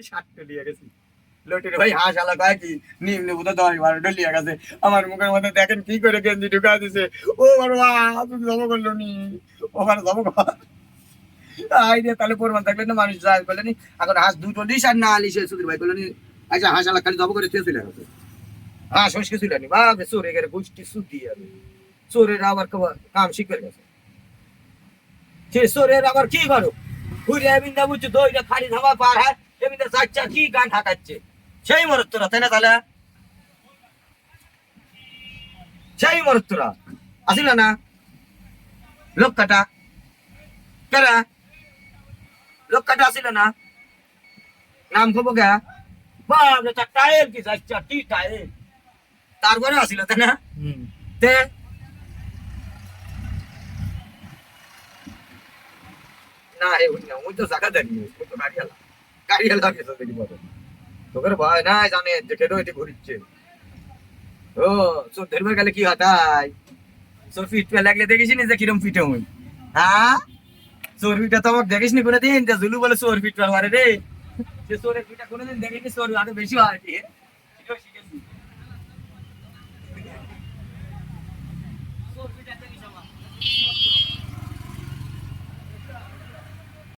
ষাটটা লিয়ে গেছি লোটের ভাই হাঁস আলা কয় কি নিম্নে বোধ 10-12টা লিয়ে গেছে আমার মুখের মধ্যে দেখেন কি করে গেঞ্জি ঢুকা দিছে ও বাবা তুমি জমা করলো নি ওখানে জমা কর আই রে তাহলে প্রমাণ থাকলে না মানুষ যায় বলে নি এখন হাঁস দুটো লিস আর না লিসে সুধীর ভাই বলে নি আচ্ছা হাঁস আলা খালি জমা করে দিয়ে চলে গেছে হাঁস হোস কিছু নি বাবা চোরে গেলে গোষ্ঠী সুতি আর চোরের আবার কাম শিখে গেছে সে চোরের আবার কি করো ঘুরে বিন্দা বুঝছো দইটা খালি ধামা পার হয় এমনি চাচ্চা কি গান ঢাকাচ্ছে সেই মরত তোরা তাই না তাহলে সেই মরত তোরা আসিল না লোক কাটা কেরা লোক কাটা আসিল না নাম খবর গা বাবরে তা টায়ার কি চাচ্চা কি টায়ার তারপরে আসিল তাই না তে না হে উনি না ওই তো জায়গা দেননি ওই তো গাড়িয়ালা গেছে দেখি বলো তোকের ভয় নাই জানে যে কেন এটি ঘুরিচ্ছে ও তোর ধরবে গেলে কি হতাই তোর ফিট পে লাগলে দেখিস নি যে কিরম ফিটে হই হ্যাঁ চর্বিটা তো আমাকে দেখিস নি কোনোদিন জুলু বলে চোর ফিট মারে রে সে চোরের ফিটা কোনোদিন দেখিস নি চোর আরো বেশি হয়